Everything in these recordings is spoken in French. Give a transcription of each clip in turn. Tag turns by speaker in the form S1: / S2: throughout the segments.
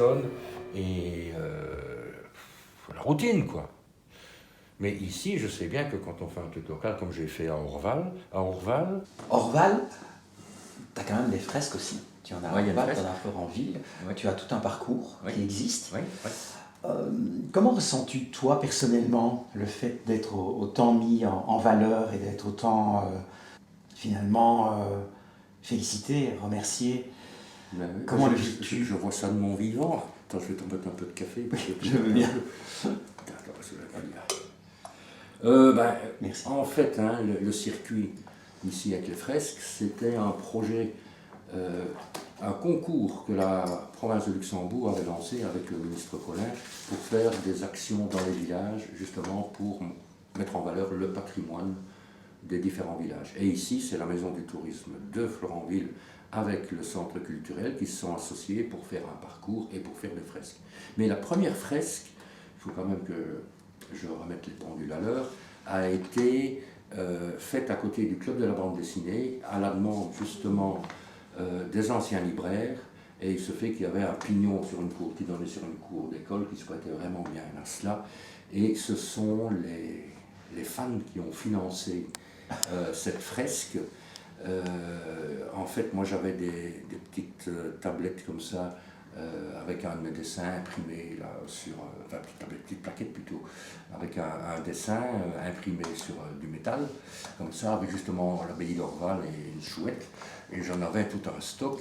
S1: personne et la routine, quoi. Mais ici, je sais bien que quand on fait un truc local, comme j'ai fait à Orval,
S2: Orval, tu as quand même des fresques aussi. Tu en as à
S1: Ouais, il y a une
S2: Orval, tu
S1: fresque.
S2: en as à Florenville,
S1: Ouais.
S2: tu as tout un parcours
S1: Ouais.
S2: qui existe.
S1: Oui, oui.
S2: Comment ressens-tu, toi, personnellement, le fait d'être autant mis en valeur et d'être autant, finalement, félicité, remercié?
S1: Ben oui,
S2: Comment le vis-tu?
S1: je vois ça de mon vivant. Attends, je vais t'en mettre un peu de café.
S2: Je veux bien.
S1: Attends, parce que la cuillère.
S2: Merci.
S1: En fait, hein, le circuit ici avec les fresques, c'était un projet, un concours que la province de Luxembourg avait lancé avec le ministre Collin pour faire des actions dans les villages, justement pour mettre en valeur le patrimoine des différents villages. Et ici, c'est la maison du tourisme de Florenville avec le centre culturel qui se sont associés pour faire un parcours et pour faire des fresques. Mais la première fresque, il faut quand même que je remette les pendules à l'heure, a été faite à côté du club de la bande dessinée, à la demande justement des anciens libraires, et il se fait qu'il y avait un pignon sur une cour, qui donnait sur une cour d'école, qui se prêtait vraiment bien à cela, et ce sont les fans qui ont financé cette fresque. En fait, moi j'avais des petites tablettes comme ça, avec un de mes dessins imprimé là, sur, enfin petite plaquette plutôt, avec un dessin imprimé sur du métal, comme ça, avec justement l'abbaye d'Orval et une chouette, et j'en avais tout un stock.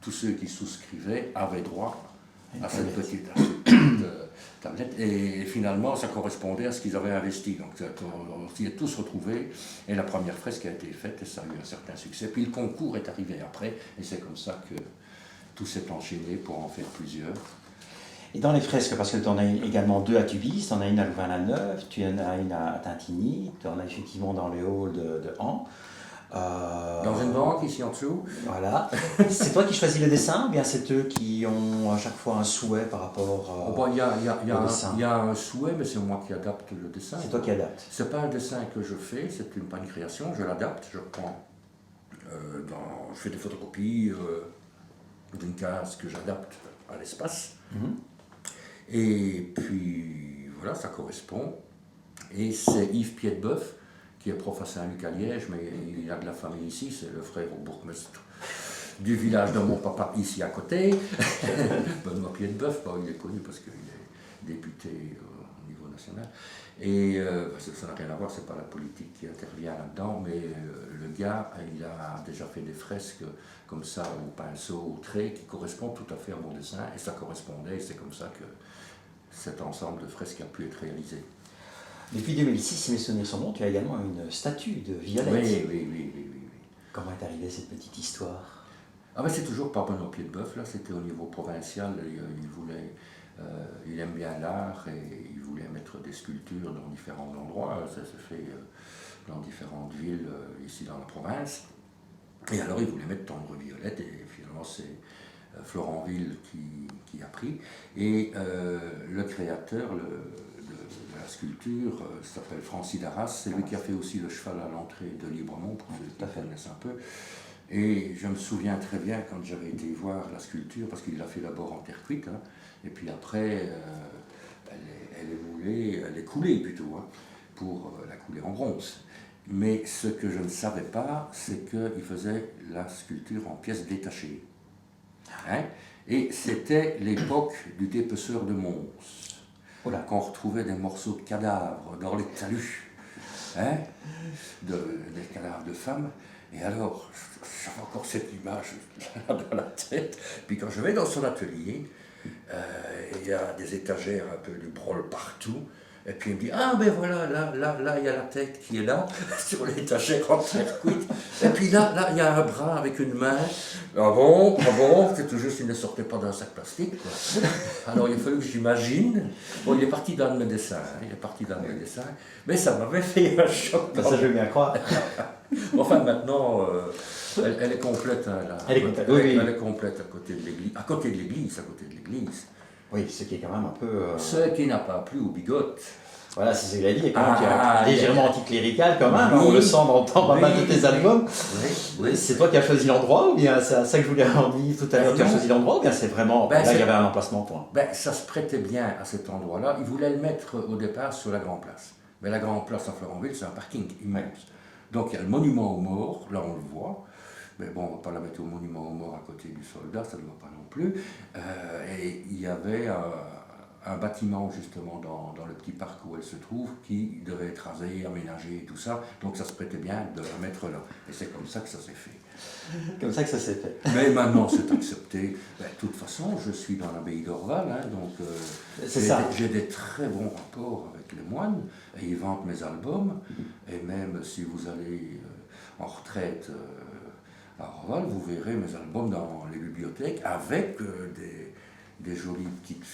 S1: Tous ceux qui souscrivaient avaient droit à cette petite tablette, et finalement ça correspondait à ce qu'ils avaient investi, donc on s'y est tous retrouvés, et la première fresque a été faite et ça a eu un certain succès, puis le concours est arrivé après, et c'est comme ça que tout s'est enchaîné pour en faire plusieurs.
S2: Et dans les fresques, parce que tu en as également deux à Tubis, tu en as une à Louvain-la-Neuve, tu en as une à Tintigny, tu en as effectivement dans le hall de Han.
S1: Dans une banque, ici en dessous.
S2: Voilà. C'est toi qui choisis le dessin ou bien c'est eux qui ont à chaque fois un souhait par rapport
S1: Il y
S2: dessin?
S1: a un souhait, mais c'est moi qui adapte le dessin.
S2: C'est toi qui adaptes.
S1: C'est pas un dessin que je fais, c'est pas une création, je l'adapte, je prends, je fais des photocopies d'une case que j'adapte à l'espace. Et puis voilà, ça correspond. Et c'est Yves Piedboeuf, qui est prof à Saint-Luc à Liège, mais il a de la famille ici, c'est le frère au bourgmestre du village de mon papa ici à côté. Benoît Piedboeuf, il est connu parce qu'il est député au niveau national. Et ça n'a rien à voir, c'est pas la politique qui intervient là-dedans, mais le gars, il a déjà fait des fresques comme ça, au pinceau, au trait, qui correspondent tout à fait à mon dessin, et ça correspondait, et c'est comme ça que cet ensemble de fresques a pu être réalisé.
S2: Depuis 2006, si mes souvenirs sont bons, tu as également une statue de Violette.
S1: Oui.
S2: Comment est arrivée cette petite histoire?
S1: C'est toujours par Benoît Piedboeuf, là, c'était au niveau provincial, il aime bien l'art et il voulait mettre des sculptures dans différents endroits, ça se fait dans différentes villes ici dans la province. Et alors il voulait mettre Tendre Violette, et finalement c'est Florenville qui a pris. Et le créateur de la sculpture s'appelle Francis Darras, c'est lui qui a fait aussi le cheval à l'entrée de Libremont, pour ceux qui connaissent un peu. Et je me souviens très bien quand j'avais été voir la sculpture, parce qu'il l'a fait d'abord en terre cuite, hein, et puis après elle est moulée, elle est coulée plutôt, hein, pour la couler en bronze. Mais ce que je ne savais pas, c'est qu'il faisait la sculpture en pièces détachées. Hein? Et c'était l'époque du dépeceur de Mons, qu'on retrouvait des morceaux de cadavres dans les talus, hein? Des cadavres de femmes. Et alors, j'avais encore cette image dans la tête. Puis quand je vais dans son atelier, il y a des étagères un peu du brol partout. Et puis il me dit, voilà, là, il y a la tête qui est là, sur l'étagère en terre cuite. Et puis là, il y a un bras avec une main. Ah bon, c'est tout juste, il ne sortait pas d'un sac plastique, quoi. Alors il a fallu que j'imagine. Bon, il est parti dans mes dessins, mais ça m'avait fait un choc.
S2: Ça, je veux bien croire.
S1: Enfin, maintenant, elle est complète. Hein,
S2: elle est complète,
S1: elle est complète à côté de l'église. À côté de l'église.
S2: Oui, ce qui est quand même un peu...
S1: Ce qui n'a pas plu aux bigotes.
S2: Voilà, c'est ce qu'il a dit, et quand même, tu
S1: Ah,
S2: es légèrement anticlérical quand même,
S1: oui,
S2: on le sent dans pas mal de tes albums.
S1: Oui.
S2: C'est toi qui as choisi l'endroit, ou bien c'est à ça que je voulais en dire tout à l'heure, tu as choisi l'endroit, ou bien c'est vraiment,
S1: Ben,
S2: là il y avait un emplacement point.
S1: Ben, ça se prêtait bien à cet endroit-là. Ils voulaient le mettre au départ sur la Grande Place. Mais la Grande Place à Florentville, c'est un parking immense. Donc il y a le monument aux morts, là on le voit. Mais bon, on ne va pas la mettre au monument aux morts à côté du soldat, ça ne va pas non plus. Et il y avait un bâtiment justement dans le petit parc où elle se trouve qui devait être rasé, aménagé et tout ça. Donc ça se prêtait bien de la mettre là. Et c'est comme ça que ça s'est fait.
S2: Comme ça que ça s'est fait.
S1: Mais maintenant c'est accepté. Ben, de toute façon, je suis dans l'abbaye d'Orval, hein, donc j'ai des très bons rapports avec les moines. Et ils vendent mes albums. Et même si vous allez en retraite à Orval, vous verrez mes albums dans les bibliothèques avec des jolies petites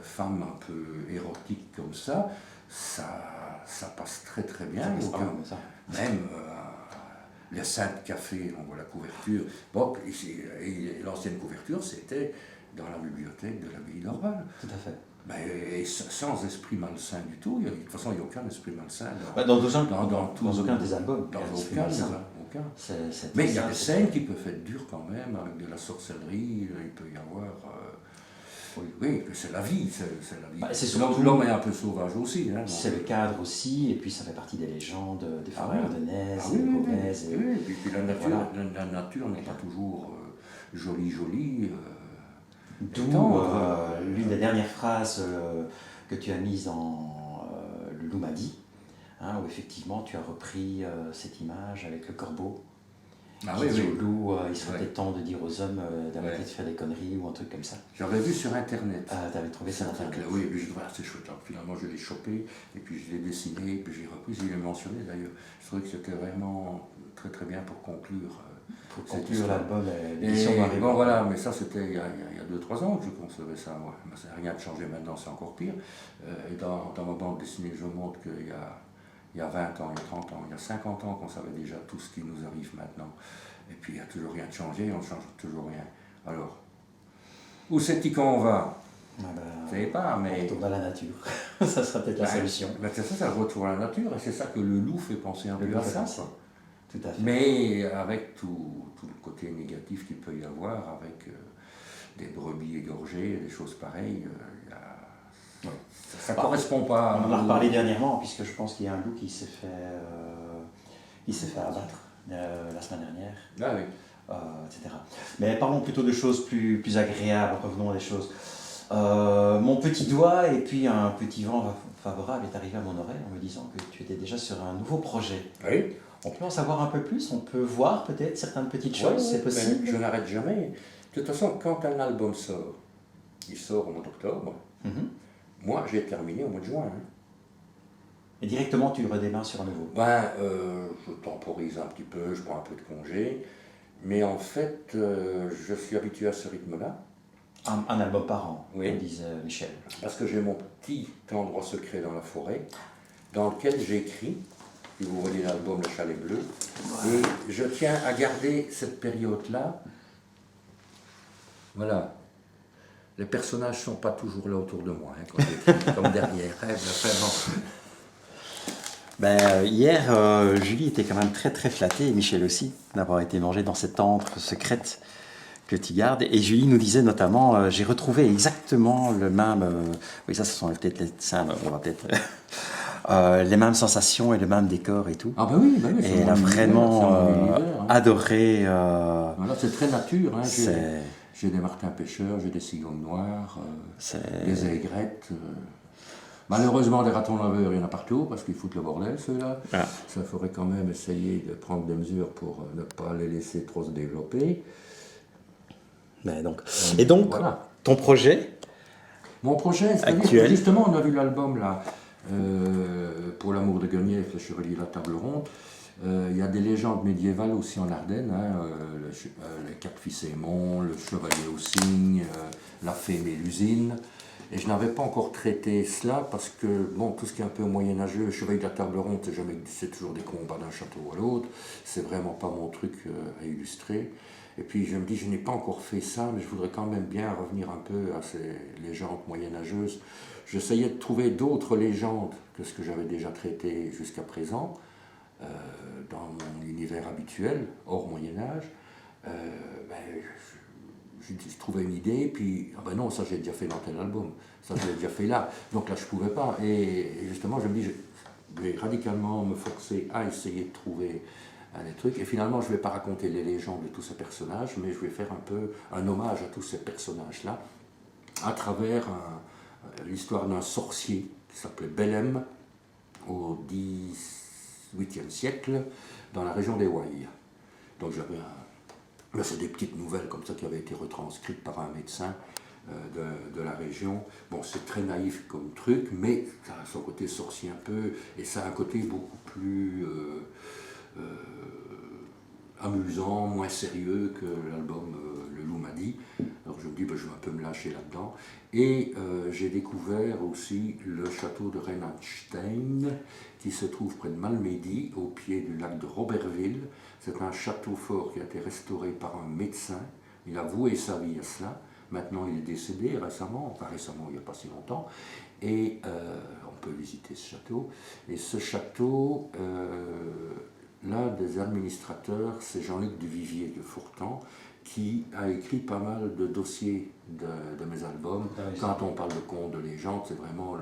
S1: femmes un peu érotiques comme ça. Ça passe très très bien. Même les Saintes Café, on voit la couverture. Bon, et l'ancienne couverture, c'était dans la bibliothèque de l'abbaye d'Orval.
S2: Tout à fait.
S1: Ben, et sans esprit malsain du tout. De toute façon, il n'y a aucun esprit malsain
S2: dans aucun des albums.
S1: Dans aucun. Mais il y a des scènes qui peuvent être dures quand même, avec de la sorcellerie, il peut y avoir... oui, c'est la vie, c'est la vie. L'homme est un peu sauvage aussi. Hein,
S2: c'est le cadre aussi, et puis ça fait partie des légendes des foreurs de Nez, des Gomez.
S1: Oui, et puis la nature n'est pas toujours jolie.
S2: D'où l'une des dernières phrases que tu as mises dans Le loup m'a dit, hein, où effectivement tu as repris cette image avec le corbeau. Qui dit au loup, il serait peut-être temps de dire aux hommes d'arrêter de faire des conneries ou un truc comme ça.
S1: J'avais vu sur internet.
S2: Tu avais trouvé ça sur internet.
S1: Oui, et puis je dis, c'est chouette. Alors, finalement, je l'ai chopé, et puis je l'ai dessiné, et puis j'ai repris, je l'ai mentionné d'ailleurs. Je trouvais que c'était vraiment très très bien pour conclure.
S2: Pour conclure l'album, l'édition va arriver.
S1: Bon voilà, mais ça c'était il y a 2-3 ans que je concevais ça. Ouais. Rien de changé maintenant, c'est encore pire. Et dans ma bande dessinée, je montre qu'il y a 20 ans, il y a 30 ans, il y a 50 ans qu'on savait déjà tout ce qui nous arrive maintenant. Et puis il n'y a toujours rien de changé, on ne change toujours rien. Alors, où c'est-il qu'on va? Je ne sais pas, mais...
S2: On retourne à la nature, ça sera peut-être la solution.
S1: C'est ça retourne à la nature, et c'est ça que le loup fait penser un peu à ça.
S2: Tout à fait.
S1: Mais avec tout le côté négatif qu'il peut y avoir, avec des brebis égorgées, des choses pareilles, ça ne correspond pas.
S2: On en a reparlé dernièrement, puisque je pense qu'il y a un loup qui s'est fait abattre la semaine dernière, etc. Mais parlons plutôt de choses plus agréables, revenons à des choses. Mon petit doigt et puis un petit vent favorable est arrivé à mon oreille en me disant que tu étais déjà sur un nouveau projet.
S1: Oui.
S2: On peut en savoir un peu plus, on peut voir peut-être certaines petites choses, c'est possible.
S1: Je n'arrête jamais. De toute façon, quand un album sort, il sort au mois d'octobre. Moi, j'ai terminé au mois de juin. Hein.
S2: Et directement, tu redémarres sur un nouveau?
S1: Je temporise un petit peu, je prends un peu de congé. Mais en fait, je suis habitué à ce rythme-là.
S2: Un album par an,
S1: oui.
S2: Comme disait Michel.
S1: Parce que j'ai mon petit endroit secret dans la forêt, dans lequel j'écris. Si vous voyez l'album Le Chalet Bleu. Ouais. Et je tiens à garder cette période-là. Voilà. Les personnages ne sont pas toujours là autour de moi, hein, quand j'écris, comme derrière.
S2: Hier, Julie était quand même très très flattée, et Michel aussi, d'avoir été mangé dans cette antre secrète que tu gardes. Et Julie nous disait notamment, j'ai retrouvé exactement le même... oui, ça, ce sont peut-être les... Ça, on va peut-être... les mêmes sensations et le même décor et tout.
S1: Ah bah oui,
S2: et elle a vraiment adoré...
S1: Voilà, c'est très nature. Hein. J'ai des martins pêcheurs, j'ai des cigognes noires, des aigrettes. Malheureusement, des ratons laveurs, il y en a partout, parce qu'ils foutent le bordel, ceux-là. Ah. Ça faudrait quand même essayer de prendre des mesures pour ne pas les laisser trop se développer.
S2: Et donc, voilà. Ton projet?
S1: Mon projet, c'est-à-dire justement, on a vu l'album là, pour l'amour de Guenièvre, le chevalier de la table ronde. Il y a des légendes médiévales aussi en Ardennes, hein, les quatre fils Aymon, le chevalier au cygne, la fée Mélusine. Et je n'avais pas encore traité cela parce que, bon, tout ce qui est un peu moyenâgeux, le chevalier de la table ronde, c'est toujours des combats d'un château à l'autre. C'est vraiment pas mon truc à illustrer. Et puis je me dis, je n'ai pas encore fait ça, mais je voudrais quand même bien revenir un peu à ces légendes moyenâgeuses. J'essayais de trouver d'autres légendes que ce que j'avais déjà traité jusqu'à présent, dans mon univers habituel, hors Moyen-Âge. Je trouvais une idée, puis ah ben non, ça j'ai déjà fait dans tel album, ça j'ai déjà fait là, donc là je pouvais pas. Et justement, je me dis, je vais radicalement me forcer à essayer de trouver des trucs, et finalement je ne vais pas raconter les légendes de tous ces personnages, mais je vais faire un peu un hommage à tous ces personnages-là, à travers l'histoire d'un sorcier qui s'appelait Belem, au XVIIIe siècle, dans la région des Ouailles. Donc j'avais là, c'est des petites nouvelles comme ça qui avaient été retranscrites par un médecin de la région. Bon, c'est très naïf comme truc, mais ça a son côté sorcier un peu, et ça a un côté beaucoup plus amusant, moins sérieux que l'album Le Loup m'a dit. Alors je me dis, ben, je vais un peu me lâcher là-dedans. Et j'ai découvert aussi le château de Reinhardstein, qui se trouve près de Malmedy, au pied du lac de Robertville. C'est un château fort qui a été restauré par un médecin. Il a voué sa vie à cela. Maintenant, il est décédé récemment, enfin récemment, il n'y a pas si longtemps. Et on peut visiter ce château. Et ce château, l'un des administrateurs, c'est Jean-Luc Duvivier de Fourtan, qui a écrit pas mal de dossiers de mes albums. Quand on parle de contes, de légendes, c'est vraiment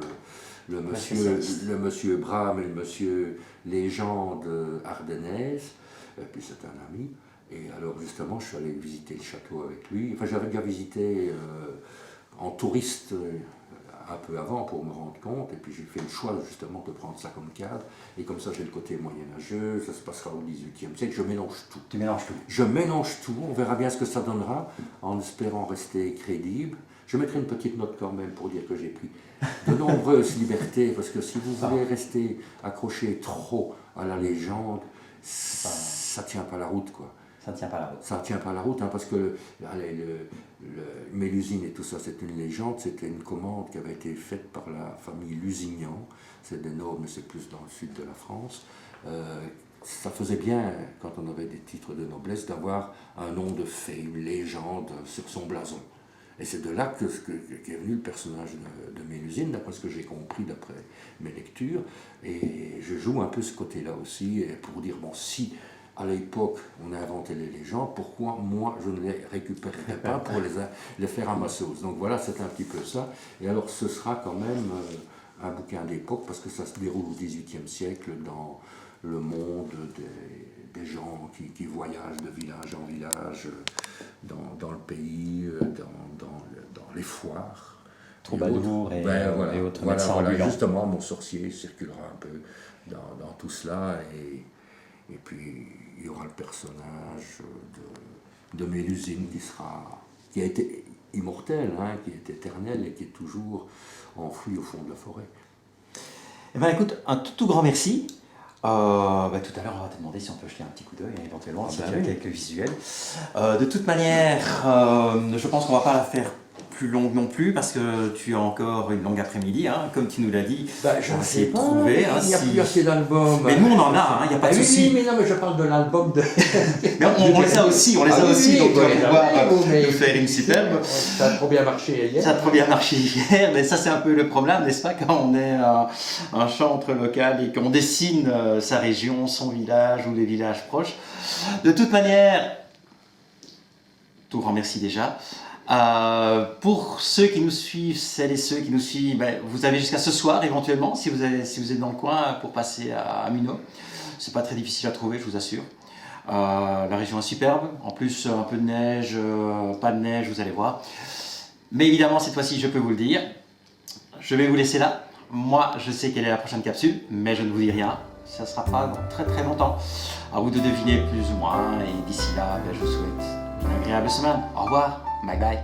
S1: le monsieur Bram et le monsieur Légende ardennaise. Et puis c'est un ami. Et alors justement, je suis allé visiter le château avec lui. Enfin, j'avais déjà visité en touriste un peu avant pour me rendre compte. Et puis j'ai fait le choix justement de prendre ça comme cadre. Et comme ça, j'ai le côté moyenâgeux. Ça se passera au XVIIIe siècle. Je mélange tout.
S2: Tu mélanges tout.
S1: Je mélange tout. On verra bien ce que ça donnera, en espérant rester crédible. Je mettrai une petite note quand même pour dire que j'ai pris de nombreuses libertés. Parce que si vous voulez rester accroché trop à la légende, ça tient pas la route, quoi.
S2: Ça ne tient pas la route.
S1: Ça ne tient pas la route, hein, parce que Mélusine et tout ça, c'est une légende, c'était une commande qui avait été faite par la famille Lusignan, c'est des nobles, mais c'est plus dans le sud de la France. Ça faisait bien, quand on avait des titres de noblesse, d'avoir un nom de fée, une légende sur son blason. Et c'est de là qu'est venu le personnage de Mélusine, d'après ce que j'ai compris, d'après mes lectures. Et je joue un peu ce côté-là aussi, pour dire, bon, si à l'époque on a inventé les légendes, pourquoi moi je ne les récupérerais pas pour les faire à ma sauce. Donc voilà, c'est un petit peu ça. Et alors ce sera quand même un bouquin d'époque, parce que ça se déroule au XVIIIe siècle dans le monde des gens qui voyagent de village en village, dans le pays, dans les foires.
S2: Troubadour et autres médecins ambulants.
S1: Justement, mon sorcier circulera un peu dans tout cela, et puis il y aura le personnage de Mélusine qui a été immortel, hein, qui est éternel et qui est toujours enfoui au fond de la forêt.
S2: Eh bien écoute, un tout grand merci. Tout à l'heure, on va te demander si on peut jeter un petit coup d'œil, éventuellement, si tu as quelques visuels. De toute manière, je pense qu'on ne va pas la faire plus longue non plus, parce que tu as encore une longue après-midi, hein, comme tu nous l'as dit.
S1: Je ne sais pas, trouver, il n'y a plus assez d'albums.
S2: Mais nous, on en a, il n'y a pas de souci.
S1: Oui, mais non, mais je parle de l'album de...
S2: Mais on les a aussi, donc tu vas pouvoir nous faire une superbe.
S1: Ça a trop bien marché hier.
S2: Ça a trop bien marché hier, mais ça c'est un peu le problème, n'est-ce pas, quand on est un chantre local et qu'on dessine sa région, son village ou les villages proches. De toute manière, tout grand merci déjà. Pour ceux qui nous suivent, celles et ceux qui nous suivent, vous avez jusqu'à ce soir éventuellement, si vous êtes dans le coin, pour passer à Minot. C'est pas très difficile à trouver, je vous assure. La région est superbe, en plus un peu de neige, pas de neige, vous allez voir. Mais évidemment, cette fois-ci, je peux vous le dire, je vais vous laisser là. Moi, je sais quelle est la prochaine capsule, mais je ne vous dis rien. Ça ne sera pas dans très très longtemps. À vous de deviner plus ou moins, et d'ici là, je vous souhaite une agréable semaine. Au revoir. Bye bye.